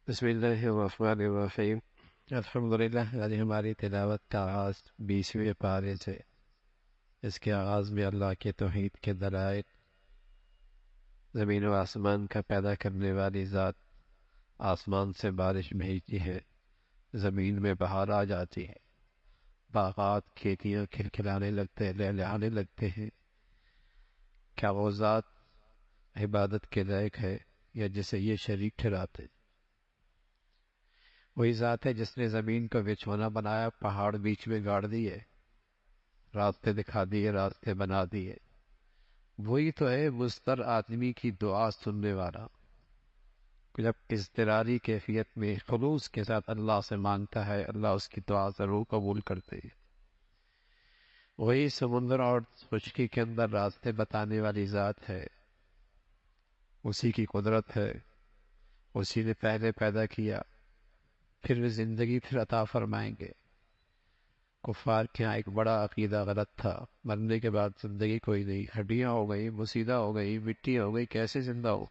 بسم اللہ الرحمن الرحیم۔ الحمدللہ، آج ہماری تلاوت کا آغاز 20ویں پارے سے۔ اس کے آغاز میں اللہ کے توحید کے دلائل، زمین و آسمان کا پیدا کرنے والی ذات آسمان سے بارش بھیجتی ہے، زمین میں بہار آ جاتی ہے، باغات کھیتیاں کھلکھلانے لگتے لہلہانے لگتے ہیں۔ کیا وہ ذات عبادت کے لائق ہے یا جسے یہ شریک ٹھہراتے؟ وہی ذات ہے جس نے زمین کو بچھونا بنایا، پہاڑ بیچ میں گاڑ دیے، راستے دکھا دیے، راستے بنا دیے۔ وہی تو ہے مضطر آدمی کی دعا سننے والا، کہ جب اضطراری کیفیت میں خلوص کے ساتھ اللہ سے مانگتا ہے، اللہ اس کی دعا ضرور قبول کرتے ہیں۔ وہی سمندر اور خشکی کے اندر راستے بتانے والی ذات ہے، اسی کی قدرت ہے، اسی نے پہلے پیدا کیا، پھر وہ زندگی پھر عطا فرمائیں گے۔ کفار کے یہاں ایک بڑا عقیدہ غلط تھا، مرنے کے بعد زندگی کوئی نہیں، ہڈیاں ہو گئی، مسیدہ ہو گئی، مٹی ہو گئی، کیسے زندہ ہو؟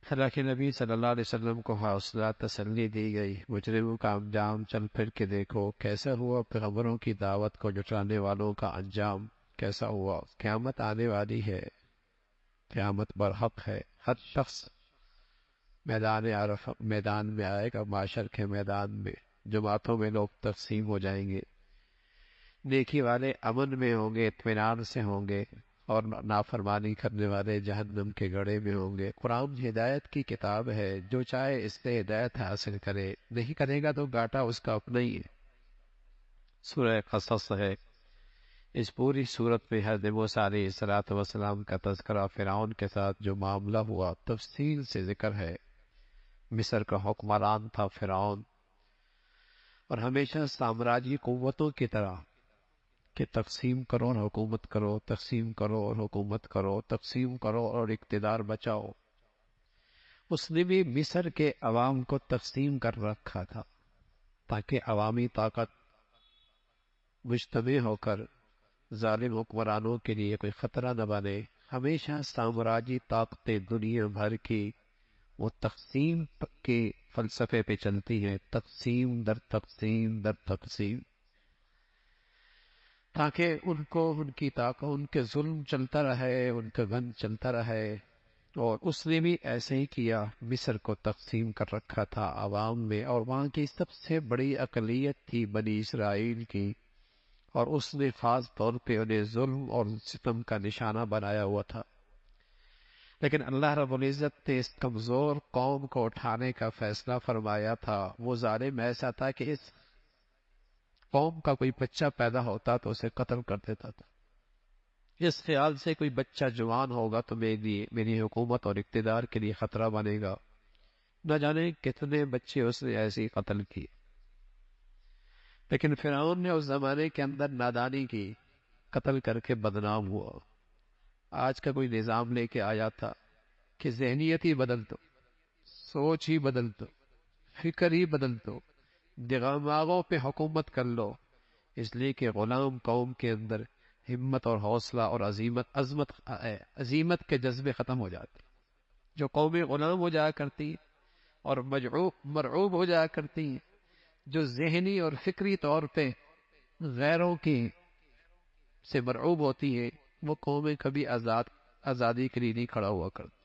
اللہ کے نبی صلی اللہ علیہ وسلم کو حوصلہ تسلی دی گئی، مجرموں کا انجام چل پھر کے دیکھو کیسا ہوا، پیغمبروں کی دعوت کو جٹلانے والوں کا انجام کیسا ہوا۔ قیامت آنے والی ہے، قیامت برحق ہے، ہر شخص میدان عرفہ میدان میں آئے گا، معاشر کے میدان میں جماعتوں میں لوگ تقسیم ہو جائیں گے، نیکی والے امن میں ہوں گے، اطمینان سے ہوں گے، اور نافرمانی کرنے والے جہنم کے گڑھے میں ہوں گے۔ قرآن ہدایت کی کتاب ہے، جو چاہے اس سے ہدایت حاصل کرے، نہیں کرے گا تو گاٹا اس کا اپنا ہی ہے۔ سورہ قصص ہے، اس پوری صورت میں حضرت موسیٰ علیہ السلام کا تذکرہ، فرعون کے ساتھ جو معاملہ ہوا تفصیل سے ذکر ہے۔ مصر کا حکمران تھا فرعون، اور ہمیشہ سامراجی قوتوں کی طرح کہ تقسیم کرو اور حکومت کرو، تقسیم کرو اور حکومت کرو، تقسیم کرو اور اقتدار بچاؤ۔ اس نے بھی مصر کے عوام کو تقسیم کر رکھا تھا تاکہ عوامی طاقت مجتمع ہو کر ظالم حکمرانوں کے لیے کوئی خطرہ نہ بنے۔ ہمیشہ سامراجی طاقتیں دنیا بھر کی وہ تقسیم کے فلسفے پہ چلتی ہیں، تقسیم در تقسیم در تقسیم، تاکہ ان کو ان کی طاقت، ان کے ظلم چلتا رہے، ان کا غن چلتا رہے۔ اور اس نے بھی ایسے ہی کیا، مصر کو تقسیم کر رکھا تھا عوام میں، اور وہاں کی سب سے بڑی اقلیت تھی بنی اسرائیل کی، اور اس نے خاص طور پہ انہیں ظلم اور ستم کا نشانہ بنایا ہوا تھا۔ لیکن اللہ رب العزت نے اس کمزور قوم کو اٹھانے کا فیصلہ فرمایا تھا۔ وہ ظالم ایسا تھا کہ اس قوم کا کوئی بچہ پیدا ہوتا تو اسے قتل کر دیتا تھا، اس خیال سے کوئی بچہ جوان ہوگا تو میری حکومت اور اقتدار کے لیے خطرہ بنے گا۔ نہ جانے کتنے بچے اس نے ایسے ہی قتل کیے۔ لیکن فرعون نے اس زمانے کے اندر نادانی کی، قتل کر کے بدنام ہوا۔ آج کا کوئی نظام لے کے آیا تھا کہ ذہنیت ہی بدل دو، سوچ ہی بدل دو، فکر ہی بدل دو، دماغوں پہ حکومت کر لو، اس لیے کہ غلام قوم کے اندر ہمت اور حوصلہ اور عظیمت کے جذبے ختم ہو جاتے۔ جو قومیں غلام ہو جایا کرتی اور مرعوب ہو جایا کرتی، جو ذہنی اور فکری طور پہ غیروں کی سے مرعوب ہوتی ہیں، وہ قومیں کبھی آزادی کے لیے نہیں کھڑا ہوا کرتی۔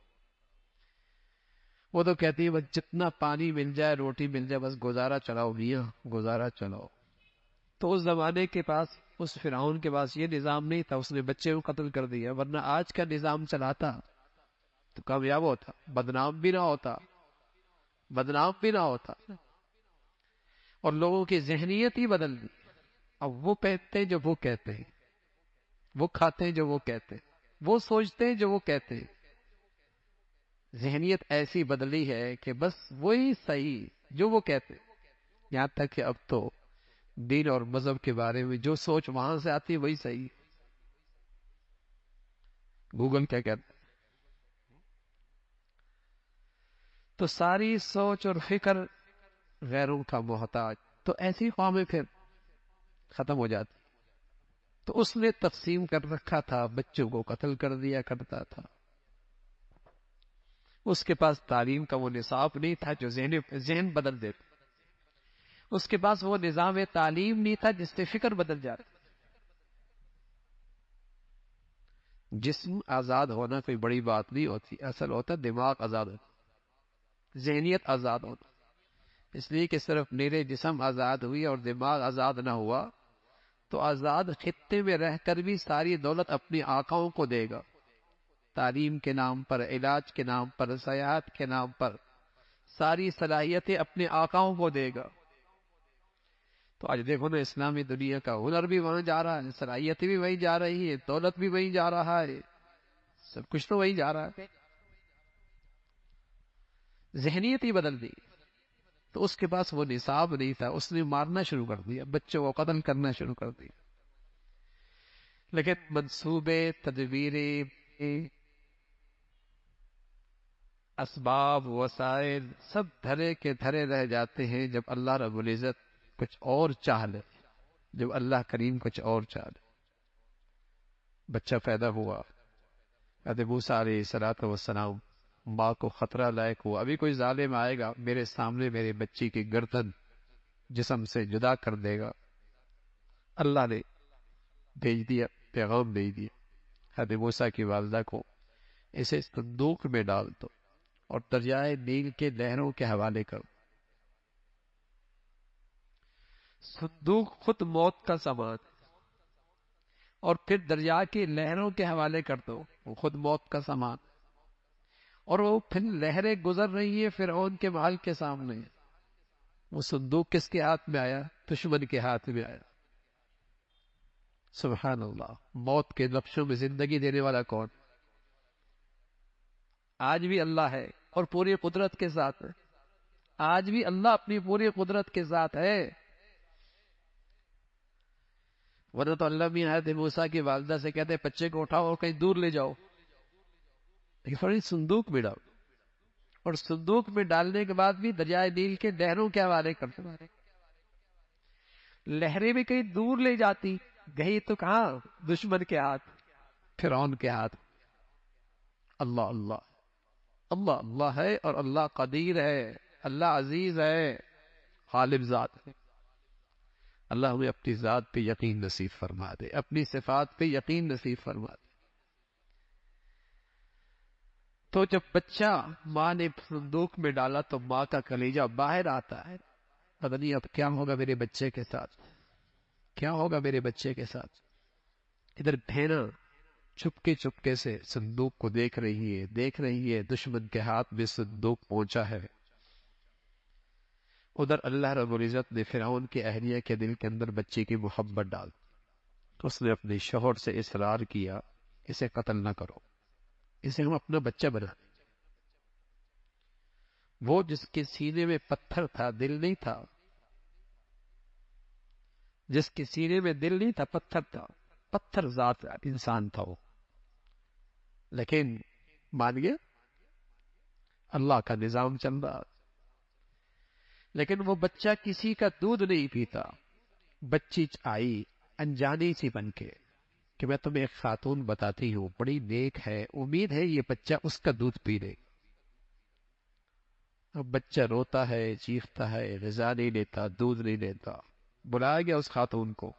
وہ تو کہتی ہے بس جتنا پانی مل جائے، روٹی مل جائے، بس گزارا چلاؤ میاں، گزارا چلاؤ۔ تو اس زمانے کے پاس، اس فرعون کے پاس یہ نظام نہیں تھا، اس نے بچے کو قتل کر دیا، ورنہ آج کا نظام چلاتا تو کامیاب ہوتا، بدنام بھی نہ ہوتا، بدنام بھی نہ ہوتا، اور لوگوں کی ذہنیت ہی بدل دی۔ اب وہ کہتے ہیں جو وہ کہتے ہیں، وہ کھاتے ہیں جو وہ کہتے ہیں، وہ سوچتے ہیں جو وہ کہتے ہیں۔ ذہنیت ایسی بدلی ہے کہ بس وہی صحیح جو وہ کہتے ہیں۔ یہاں تک کہ اب تو دین اور مذہب کے بارے میں جو سوچ وہاں سے آتی ہے وہی صحیح ہے۔ گوگل کیا کہتا ہے؟ تو ساری سوچ اور فکر غیروں کا محتاج، تو ایسی قومیں پھر ختم ہو جاتی۔ تو اس نے تقسیم کر رکھا تھا، بچوں کو قتل کر دیا کرتا تھا۔ اس کے پاس تعلیم کا وہ نصاب نہیں تھا جو ذہن بدل دیتا، اس کے پاس وہ نظام تعلیم نہیں تھا جس سے فکر بدل جاتا۔ جسم آزاد ہونا کوئی بڑی بات نہیں ہوتی، اصل ہوتا دماغ آزاد ہوتا، ذہنیت آزاد ہوتا۔ اس لیے کہ صرف میرے جسم آزاد ہوئی اور دماغ آزاد نہ ہوا تو آزاد خطے میں رہ کر بھی ساری دولت اپنی آقاؤں کو دے گا، تعلیم کے نام پر، علاج کے نام پر، سیاحت کے نام پر ساری صلاحیتیں اپنے آقاؤں کو دے گا۔ تو آج دیکھو نا، اسلامی دنیا کا ہنر بھی وہاں جا رہا ہے، صلاحیتیں بھی وہیں جا رہی ہے، دولت بھی وہیں جا رہا ہے، سب کچھ تو وہیں جا رہا ہے، ذہنیت ہی بدل دی۔ تو اس کے پاس وہ نصاب نہیں تھا، اس نے مارنا شروع کر دیا، بچوں کو قتل کرنا شروع کر دیا۔ لیکن منصوبے، تدبیریں، اسباب، وسائل سب دھرے کے دھرے رہ جاتے ہیں جب اللہ رب العزت کچھ اور چاہ لے، جب اللہ کریم کچھ اور چاہ لے۔ بچہ پیدا ہوا، حضرت موسیٰ علیہ الصلوۃ والسلام ماں کو خطرہ لائق ہوا، ابھی کوئی ظالم آئے گا میرے سامنے میرے بچی کی گردن جسم سے جدا کر دے گا۔ اللہ نے بھیج دیا، پیغام بھیج دیا حضرت موسیٰ کی والدہ کو، اسے صندوق میں ڈال دو اور دریائے نیل کے لہروں کے حوالے کرو۔ صندوق خود موت کا سامان، اور پھر دریا کی لہروں کے حوالے کر دو، وہ خود موت کا سامان، اور وہ پھر لہریں گزر رہی ہیں فرعون کے محل کے سامنے۔ وہ صندوق کس کے ہاتھ میں آیا؟ دشمن کے ہاتھ میں آیا۔ سبحان اللہ، موت کے لفظوں میں زندگی دینے والا کون؟ آج بھی اللہ ہے اور پوری قدرت کے ساتھ ہے، آج بھی اللہ اپنی پوری قدرت کے ساتھ ہے۔ ورنہ تو اللہ بھی حضرت موسیٰ کی والدہ سے کہتے بچے کو اٹھاؤ اور کہیں دور لے جاؤ، لیکن فوری صندوق میں ڈالو، اور صندوق میں ڈالنے کے بعد بھی دریائے نیل کے لہروں کے حوالے کرتے۔ لہریں بھی کہیں دور لے جاتی، گئی تو کہاں؟ دشمن کے ہاتھ، فرعون کے ہاتھ۔ اللہ اللہ اللہ اللہ ہے، اور اللہ قدیر ہے، اللہ عزیز ہے، غالب ذات ہے۔ اللہ ہمیں اپنی ذات پہ یقین نصیب فرما دے، اپنی صفات پہ یقین نصیب فرما دے۔ تو جب بچہ ماں نے صندوق میں ڈالا تو ماں کا کلیجہ باہر آتا ہے، پتہ نہیں اب کیا ہوگا میرے بچے کے ساتھ، کیا ہوگا میرے بچے کے ساتھ۔ ادھر بہنا چپکے سے صندوق کو دیکھ رہی ہے دشمن کے ہاتھ میں صندوق پہنچا ہے۔ ادھر اللہ رب العزت نے فرعون کی اہلیہ کے دل کے اندر بچی کی محبت ڈال، اس نے اپنے شوہر سے اصرار کیا اسے قتل نہ کرو، اسے ہم اپنا بچہ بنا۔ وہ جس کے سینے میں پتھر تھا، دل نہیں تھا، جس کے سینے میں دل نہیں تھا، پتھر تھا، پتھر ذات انسان تھا وہ، لیکن مان گیا، اللہ کا نظام چل رہا۔ لیکن وہ بچہ کسی کا دودھ نہیں پیتا۔ بچی آئی انجانی سی بن کے کہ میں تمہیں ایک خاتون بتاتی ہوں، بڑی نیک ہے، امید ہے یہ بچہ اس کا دودھ پی لے۔ اب بچہ روتا ہے، چیختا ہے، غذا نہیں لیتا، دودھ نہیں لیتا۔ بلایا گیا اس خاتون کو،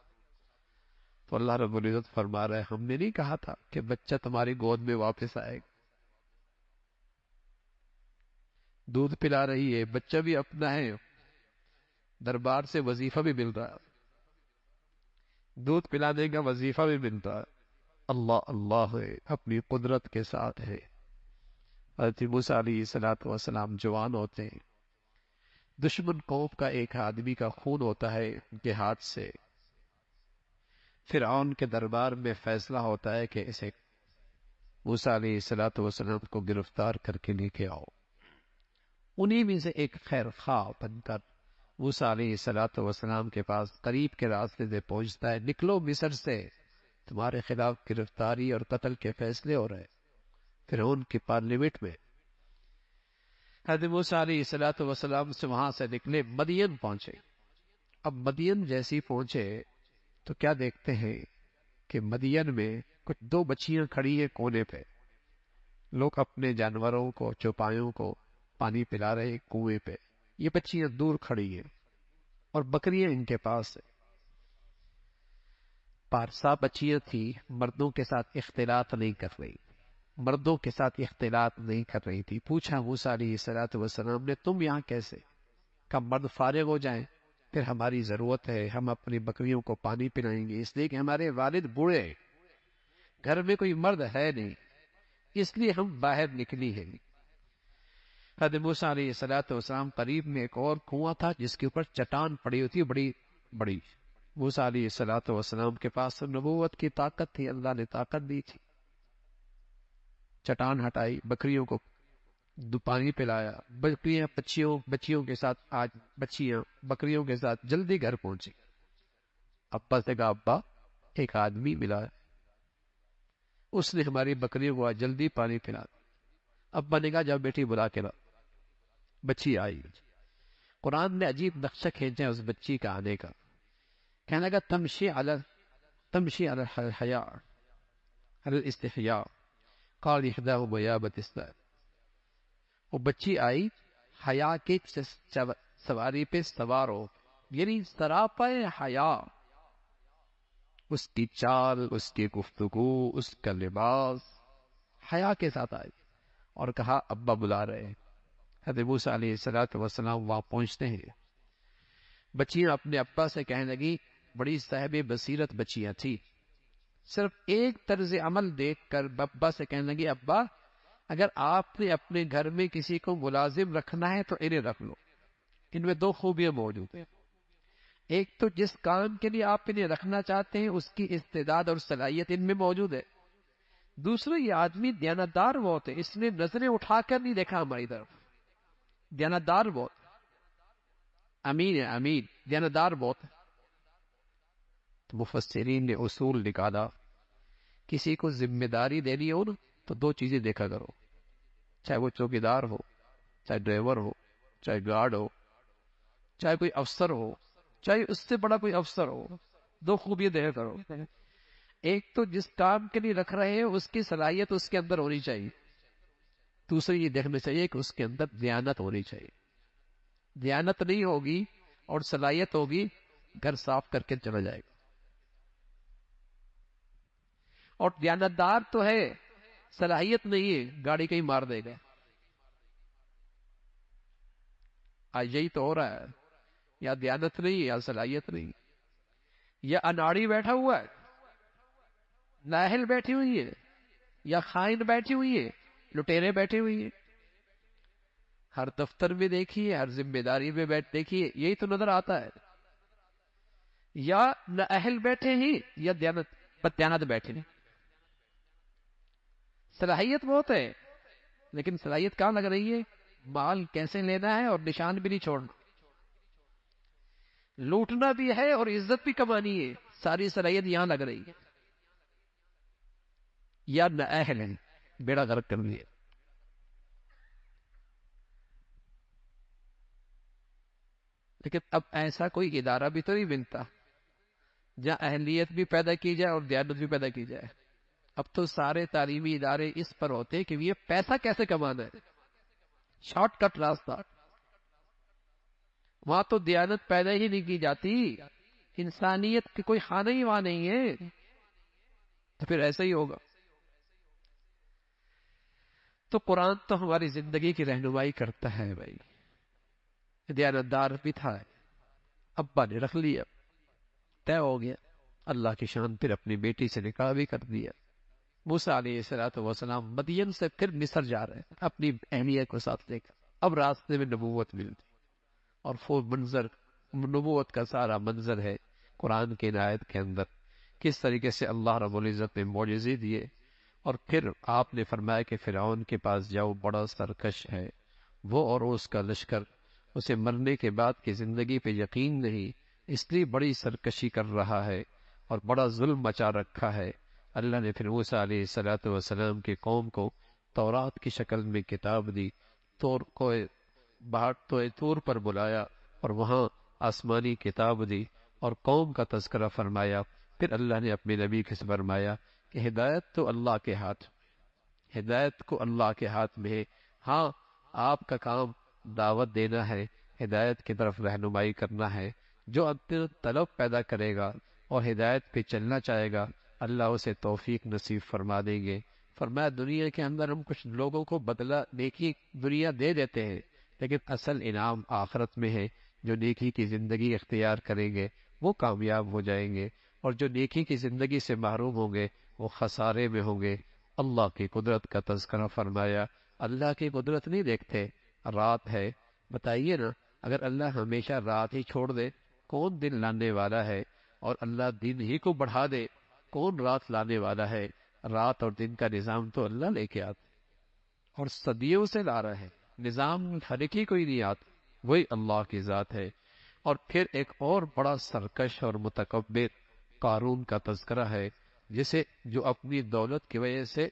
تو اللہ رب العزت فرما رہا ہے ہم نے نہیں کہا تھا کہ بچہ تمہاری گود میں واپس آئے گا؟ دودھ پلا رہی ہے، بچہ بھی اپنا ہے، دربار سے وظیفہ بھی مل رہا ہے، دودھ پلانے کا وظیفہ بھی ملتا ہے۔ اللہ اللہ ہے، اپنی قدرت کے ساتھ ہے۔ حضرت موسیٰ علیہ السلام جوان ہوتے ہیں، دشمن قوم کا ایک آدمی کا خون ہوتا ہے ان کے ہاتھ سے، فرعون کے دربار میں فیصلہ ہوتا ہے کہ اسے موسیٰ علیہ السلام کو گرفتار کر کے لے کے آؤ۔ انہی میں سے ایک خیر خواہ بن کر موسیٰ علیہ السلام کے پاس قریب کے راستے سے پہنچتا ہے، نکلو مصر سے، تمہارے خلاف گرفتاری اور قتل کے فیصلے ہو رہے۔ فرعون کی پارلیمنٹ میں حضرت موسیٰ علیہ السلام سے وہاں سے نکلے، مدین پہنچے۔ اب مدین جیسی پہنچے تو کیا دیکھتے ہیں کہ مدین میں کچھ دو بچیاں کھڑی ہیں کونے پہ، لوگ اپنے جانوروں کو، چوپایوں کو پانی پلا رہے کنویں پہ، یہ بچیاں دور کھڑی ہیں اور بکریاں ان کے پاس ہیں۔ پارسا بچیاں تھی، مردوں کے ساتھ اختلاط نہیں کر رہی، مردوں کے ساتھ اختلاط نہیں کر رہی تھی۔ پوچھا موسیٰ علیہ السلام نے، تم یہاں کیسے؟ کب مرد فارغ ہو جائیں پھر ہماری ضرورت ہے، ہم اپنی بکریوں کو پانی پلائیں گے، اس لیے کہ ہمارے والد بوڑھے ہیں، گھر میں کوئی مرد ہے نہیں، اس لیے ہم باہر نکلی ہیں۔ حضرت موسیٰ علیہ السلام قریب میں ایک اور کنواں تھا جس کے اوپر چٹان پڑی ہوتی بڑی بڑی۔ موسیٰ علیہ السلام کے پاس نبوت کی طاقت تھی، اللہ نے طاقت دی تھی۔ چٹان ہٹائی، بکریوں کو پانی پلایا، بکریاں بچیوں کے ساتھ، آج بچیاں بکریوں کے ساتھ جلدی گھر پہنچی۔ ابا سے کہا، ابا ایک آدمی ملا ہے، اس نے ہماری بکریوں کو آج جلدی پانی پلا دیا۔ ابا نے کہا، جب بیٹی بلا کے لا۔ بچی آئی، قرآن نے عجیب نقشہ کھینچا اس بچی کا آنے کا، کہنے لگا تمشی علی الحیاء علی الاستحیاء قال احداہما یا ابت استاذ۔ وہ بچی آئی حیا کی سواری پہ سوار ہو، یعنی سراپا حیا، اس کی چال، اس کی گفتگو، اس کا لباس حیا کے ساتھ آئی اور کہا ابا بلا رہے ہیں۔ حضرت موسیٰ علیہ السلام وہاں پہنچتے ہیں، بچیاں اپنے ابا سے کہنے لگی، بڑی صاحب بصیرت بچیاں تھی، صرف ایک طرز عمل دیکھ کر ابا سے کہنے لگی، ابا اگر آپ نے اپنے گھر میں کسی کو ملازم رکھنا ہے تو انہیں رکھ لو، ان میں دو خوبیاں موجود ہیں، ایک تو جس کام کے لیے آپ انہیں رکھنا چاہتے ہیں اس کی استعداد اور صلاحیت ان میں موجود ہے، دوسرا یہ آدمی دیانتدار بہت ہے، اس نے نظریں اٹھا کر نہیں دیکھا ہماری طرف، دیانتدار بہت، امین ہے، امین، دیانتدار بہت ہے۔ تو مفسرین نے اصول نکالا، کسی کو ذمہ داری دینی ہو نا تو دو چیزیں دیکھا کرو، چاہے وہ چوکیدار ہو، چاہے ڈرائیور ہو، چاہے گارڈ ہو، چاہے کوئی افسر ہو، چاہے اس سے بڑا کوئی افسر ہو، دو خوبیاں دیکھا کرو، ایک تو جس کام کے لیے رکھ رہے ہیں اس کی صلاحیت اس کے اندر ہونی چاہیے، دوسرے یہ دیکھنا چاہیے کہ اس کے اندر دیانت ہونی چاہیے، دیانت نہیں ہوگی اور صلاحیت ہوگی، گھر صاف کر کے چلا جائے گا، اور دیانتدار تو ہے، صلاحیت نہیں ہے، گاڑی کہیں مار دے گا۔ آج یہی تو ہو رہا ہے، یا دیانت نہیں یا صلاحیت نہیں، یا اناڑی بیٹھا ہوا ہے، نااہل بیٹھی ہوئی ہے، یا خائن بیٹھی ہوئی ہے، لٹیرے بیٹھے ہوئی ہیں، ہر دفتر میں دیکھیے، ہر ذمہ داری میں دیکھیے، یہی تو نظر آتا ہے، یا نااہل بیٹھے ہیں یا دیانت بیٹھے ہیں۔ صلاحیت بہت ہے لیکن صلاحیت کہاں لگ رہی ہے؟ مال کیسے لینا ہے اور نشان بھی نہیں چھوڑنا، لوٹنا بھی ہے اور عزت بھی کمانی ہے، ساری صلاحیت یہاں لگ رہی ہے، یا نااہل ہے، بیڑا غرق کر دیا۔ لیکن اب ایسا کوئی ادارہ بھی تو نہیں ملتا جہاں اہلیت بھی پیدا کی جائے اور دیانت بھی پیدا کی جائے، اب تو سارے تعلیمی ادارے اس پر ہوتے کہ یہ پیسہ کیسے کمانا ہے، شارٹ کٹ راستہ، وہاں تو دیانت پیدا ہی نہیں کی جاتی، انسانیت کی کوئی خانہ ہی وہاں نہیں ہے، تو پھر ایسا ہی ہوگا۔ تو قرآن تو ہماری زندگی کی رہنمائی کرتا ہے بھائی، دیانتدار بھی تھا، ابا نے رکھ لیا، طے ہو گیا، اللہ کی شان، پھر اپنی بیٹی سے نکاح بھی کر دیا۔ موسیٰ علیہ السلام مدین سے پھر مصر جا رہے ہیں اپنی اہلیہ کو ساتھ لے کر، اب راستے میں نبوت ملتی، اور وہ منظر نبوت کا سارا منظر ہے قرآن کی عنایت کے اندر، کس طریقے سے اللہ رب العزت نے معجزے دیے، اور پھر آپ نے فرمایا کہ فرعون کے پاس جاؤ، بڑا سرکش ہے وہ اور اس کا لشکر، اسے مرنے کے بعد کی زندگی پہ یقین نہیں، اس لیے بڑی سرکشی کر رہا ہے اور بڑا ظلم مچا رکھا ہے۔ اللہ نے پھر موسیٰ علیہ السلام کی قوم کو تورات کی شکل میں کتاب دی، طور پر بلایا اور وہاں آسمانی کتاب دی اور قوم کا تذکرہ فرمایا۔ پھر اللہ نے اپنے نبی سے فرمایا کہ ہدایت تو اللہ کے ہاتھ، ہدایت کو اللہ کے ہاتھ میں ہے۔ ہاں، آپ کا کام دعوت دینا ہے، ہدایت کی طرف رہنمائی کرنا ہے۔ جو اپنے طلب پیدا کرے گا اور ہدایت پہ چلنا چاہے گا، اللہ اسے توفیق نصیب فرما دیں گے۔ فرمایا دنیا کے اندر ہم کچھ لوگوں کو بدلہ نیکی دنیا دے دیتے ہیں، لیکن اصل انعام آخرت میں ہے۔ جو نیکی کی زندگی اختیار کریں گے وہ کامیاب ہو جائیں گے، اور جو نیکی کی زندگی سے محروم ہوں گے وہ خسارے میں ہوں گے۔ اللہ کی قدرت کا تذکرہ فرمایا۔ اللہ کی قدرت نہیں دیکھتے؟ رات ہے، بتائیے نا، اگر اللہ ہمیشہ رات ہی چھوڑ دے کون دن لانے والا ہے؟ اور اللہ دن ہی کو بڑھا دے کون رات لانے والا ہے؟ رات اور دن کا نظام تو اللہ لے کے آتے اور صدیوں سے لا رہے ہیں، نظام ہر ایک ہی کوئی نہیں آتا، وہی اللہ کی ذات ہے۔ اور پھر ایک اور بڑا سرکش اور متکبر قارون کا تذکرہ ہے، جسے جو اپنی دولت کی وجہ سے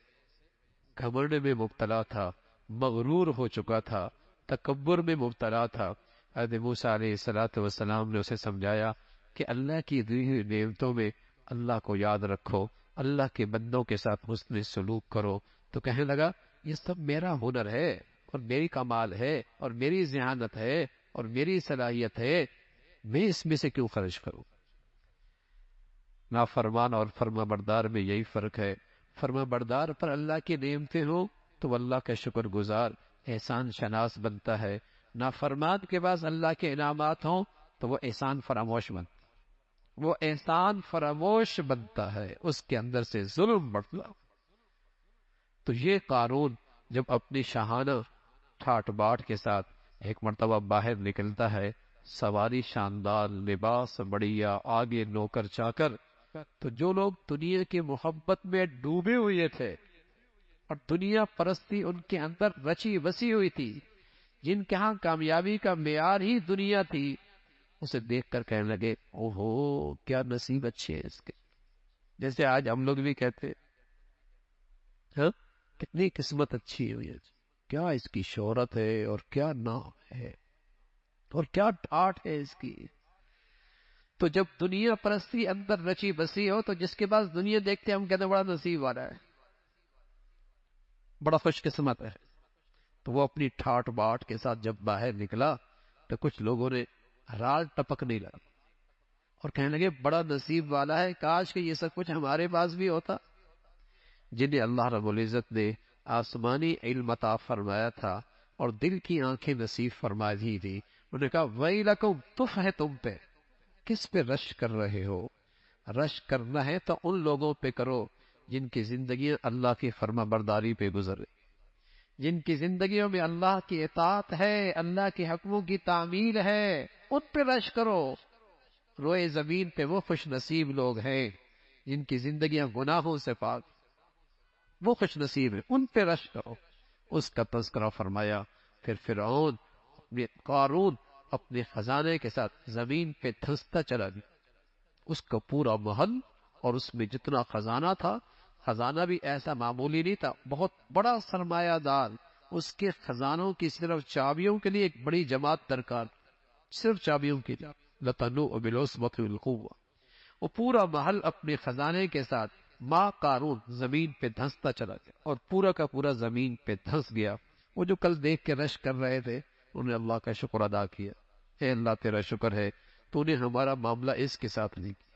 گھمنڈ میں مبتلا تھا، مغرور ہو چکا تھا، تکبر میں مبتلا تھا۔ حضرت موسیٰ علیہ السلام نے اسے سمجھایا کہ اللہ کی دی ہوئی نعمتوں میں اللہ کو یاد رکھو، اللہ کے بندوں کے ساتھ حسن سلوک کرو۔ تو کہنے لگا یہ سب میرا ہنر ہے اور میری کمال ہے اور میری ذہانت ہے اور میری صلاحیت ہے، میں اس میں سے کیوں خرچ کروں؟ نافرمان اور فرما بردار میں یہی فرق ہے۔ فرما بردار پر اللہ کی نعمتیں ہوں تو وہ اللہ کا شکر گزار احسان شناس بنتا ہے، نافرمان کے پاس اللہ کے انعامات ہوں تو وہ احسان فراموش بنتا، وہ احسان فراموش بنتا ہے، اس کے اندر سے ظلم بڑھتا۔ تو یہ قارون جب اپنی شاہانہ ٹھاٹ باٹ کے ساتھ ایک مرتبہ باہر نکلتا ہے، سواری شاندار، لباس بڑھیا، آگے نوکر چاکر، تو جو لوگ دنیا کی محبت میں ڈوبے ہوئے تھے اور دنیا پرستی ان کے اندر رچی بسی ہوئی تھی، جن کے ہاں کامیابی کا معیار ہی دنیا تھی، اسے دیکھ کر کہنے لگے اوہو کیا نصیب اچھے ہیں اس کے۔ جیسے آج ہم لوگ بھی کہتے ہاں کتنی قسمت اچھی ہوئی ہے، کیا اس کی شہرت ہے اور کیا نام ہے اور کیا ٹھاٹ ہے اس کی۔ تو جب دنیا پرستی اندر رچی بسی ہو تو جس کے پاس دنیا دیکھتے ہم کہتے ہیں بڑا نصیب والا ہے، بڑا خوش قسمت ہے۔ تو وہ اپنی ٹھاٹ باٹ کے ساتھ جب باہر نکلا تو کچھ لوگوں نے رال ٹپکنے لگا اور کہنے لگے بڑا نصیب والا ہے، کاش کہ یہ سب کچھ ہمارے پاس بھی ہوتا۔ جنہیں اللہ رب العزت نے آسمانی علم عطا فرمایا تھا اور دل کی آنکھیں نصیب فرما دی تھی، انہوں نے کہا ویلکم، تف ہے تم پہ، کس پہ رش کر رہے ہو؟ رش کرنا ہے تو ان لوگوں پہ کرو جن کی زندگیاں اللہ کی فرما برداری پہ گزر، جن کی زندگیوں میں اللہ کی اطاعت ہے، اللہ کے حکموں کی تعمیل ہے، ان پہ رش کرو۔ روئے زمین پہ وہ خوش نصیب لوگ ہیں جن کی زندگیاں گناہوں سے پاک، وہ خوش نصیب ہیں، ان پہ رش کرو۔ اس کا تذکرہ فرمایا۔ پھر فرعون قارون اپنے خزانے کے ساتھ زمین پہ دھنستا چلا گیا، اس کا پورا محل اور اس میں جتنا خزانہ تھا، خزانہ بھی ایسا معمولی نہیں تھا، بہت بڑا سرمایہ دار، اس کے خزانوں کی صرف چابیوں کے لیے ایک بڑی جماعت درکار، صرف چابیوں کی لَتَنُوءُ بِالْعُصْبَةِ الْقُوَّةِ۔ وہ پورا محل اپنے خزانے کے ساتھ ماں قارون زمین پہ دھنستا چلا گیا اور پورا کا پورا زمین پہ دھنس گیا۔ وہ جو کل دیکھ کے رش کر رہے تھے انہوں نے اللہ کا شکر ادا کیا، اے اللہ تیرا شکر ہے تو نے ہمارا معاملہ اس کے ساتھ نہیں کیا،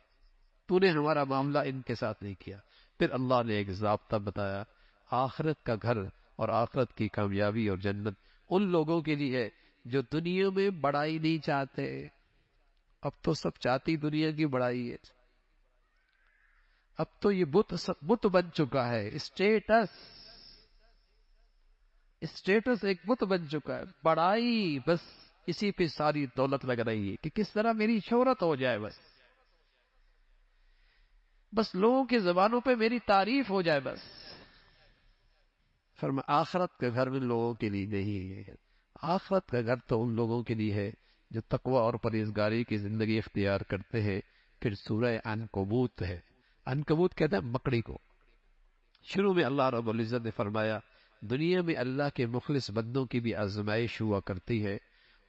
تو نے ہمارا معاملہ ان کے ساتھ نہیں کیا۔ پھر اللہ نے ایک ضابطہ بتایا، آخرت کا گھر اور آخرت کی کامیابی اور جنت ان لوگوں کے لیے ہے جو دنیا میں بڑائی نہیں چاہتے۔ اب تو سب چاہتی دنیا کی بڑائی ہے، اب تو یہ بت بن چکا ہے، اسٹیٹس ایک بت بن چکا ہے، بڑائی بس اسی پہ ساری دولت لگ رہی ہے کہ کس طرح میری شہرت ہو جائے، بس لوگوں کی زبانوں پہ میری تعریف ہو جائے بس۔ فرما آخرت کا گھر ان لوگوں کے لیے نہیں ہے، آخرت کا گھر تو ان لوگوں کے لیے ہے جو تقوی اور پرہیزگاری کی زندگی اختیار کرتے ہیں۔ پھر سورہ عنکبوت ہے، عنکبوت کہتا ہے مکڑی کو۔ شروع میں اللہ رب العزت نے فرمایا دنیا میں اللہ کے مخلص بندوں کی بھی آزمائش ہوا کرتی ہے،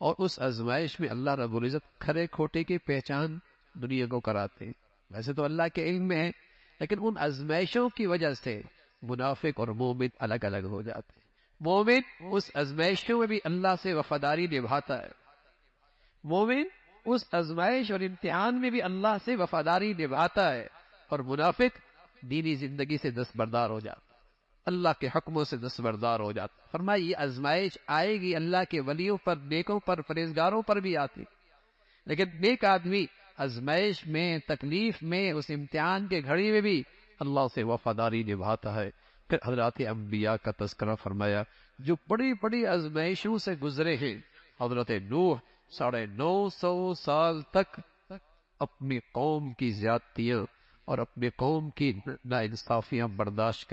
اور اس آزمائش میں اللہ رب العزت کھرے کھوٹے کی پہچان دنیا کو کراتے ہیں۔ ویسے تو اللہ کے علم میں ہے، لیکن ان آزمائشوں کی وجہ سے منافق اور مومن الگ الگ ہو جاتے ہیں۔ مومن اس آزمائشوں میں بھی اللہ سے وفاداری نبھاتا ہے، مومن اس آزمائش اور امتحان میں بھی اللہ سے وفاداری نبھاتا ہے، اور منافق دینی زندگی سے دستبردار ہو جاتا ہے، اللہ کے حکموں سے دستبردار ہو جاتا ہے۔ فرمایا یہ آزمائش آئے گی اللہ کے ولیوں پر، نیکوں پر، پرہیزگاروں پر بھی آتی، لیکن نیک آدمی آزمائش میں، تکلیف میں، اس امتحان کے گھڑی میں بھی اللہ سے وفاداری نبھاتا ہے۔ پھر حضرات انبیاء کا تذکرہ فرمایا جو بڑی بڑی آزمائشوں سے گزرے ہیں۔ حضرت نوح 950 سال تک اپنی قوم کی زیادتیاں اور اپنی قوم کی ناانصافیاں برداشت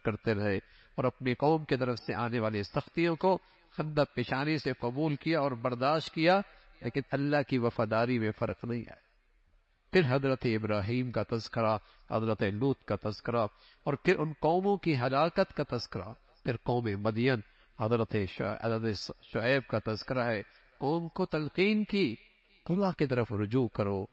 کرتے رہے، اور اپنی قوم کی طرف سے آنے والی سختیوں کو خندہ پیشانی سے قبول کیا اور برداشت کیا، لیکن اللہ کی وفاداری میں فرق نہیں آیا۔ پھر حضرت ابراہیم کا تذکرہ، حضرت لوط کا تذکرہ، اور پھر ان قوموں کی ہلاکت کا تذکرہ، پھر قوم مدین، حضرت شعیب کا تذکرہ ہے، قوم کو تلقین کی اللہ کی طرف رجوع کرو،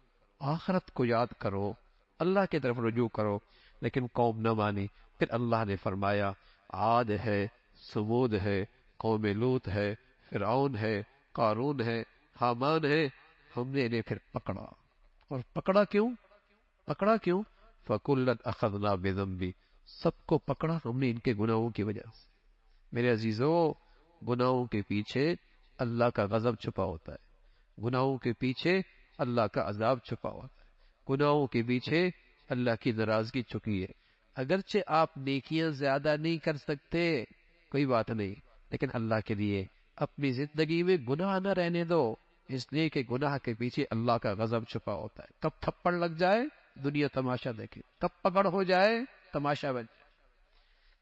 آخرت کو یاد کرو، اللہ کی طرف رجوع کرو، لیکن قوم نہ مانی۔ پھر اللہ نے فرمایا عاد ہے، سمود ہے، قوم لوط ہے، فرعون ہے، قارون ہے، حامان ہے، ہم نے انہیں پھر پکڑا، اور پکڑا کیوں؟ فَكُلًّا أَخَذْنَا بِذَنبِهِ، سب کو پکڑا ہم نے ان کے گناہوں کی وجہ سے۔ میرے عزیزو، گناہوں کے پیچھے اللہ کا غضب چھپا ہوتا ہے، گناہوں کے پیچھے اللہ کا عذاب چھپا ہوتا ہے، گناہوں کے پیچھے اللہ کی ناراضگی چھپی ہے۔ اگرچہ آپ نیکیاں زیادہ نہیں کر سکتے، کوئی بات نہیں، لیکن اللہ کے لیے اپنی زندگی میں گناہ نہ رہنے دو، اس لیے کہ گناہ کے پیچھے اللہ کا غضب چھپا ہوتا ہے۔ کب تھپڑ لگ جائے دنیا تماشا دیکھے، کب پکڑ ہو جائے تماشا بن جائے۔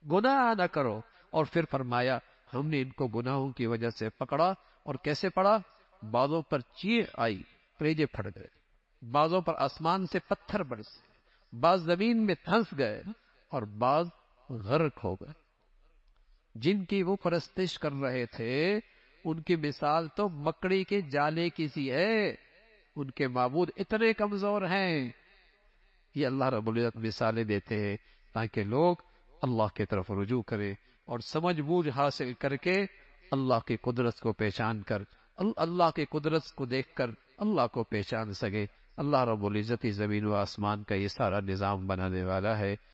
گناہ نہ کرو، اور پھر فرمایا ہم نے ان کو گناہوں کی وجہ سے پکڑا، اور کیسے پڑا؟ بعضوں پر چیخ آئی، کلیجے پھٹ گئے، بعضوں پر آسمان سے پتھر برسے، بعض زمین میں دھنس گئے، اور بعض غرق ہو گئے۔ جن کی وہ پرستش کر رہے تھے ان کی مثال تو مکڑی کے جالے کی سی ہے، ان کے معبود اتنے کمزور ہیں۔ یہ اللہ رب العزت مثالیں دیتے ہیں تاکہ لوگ اللہ کی طرف رجوع کریں، اور سمجھ بوجھ حاصل کر کے اللہ کی قدرت کو پہچان کر، اللہ کی قدرت کو دیکھ کر اللہ کو پہچان سکے۔ اللہ رب العزت زمین و آسمان کا یہ سارا نظام بنانے والا ہے۔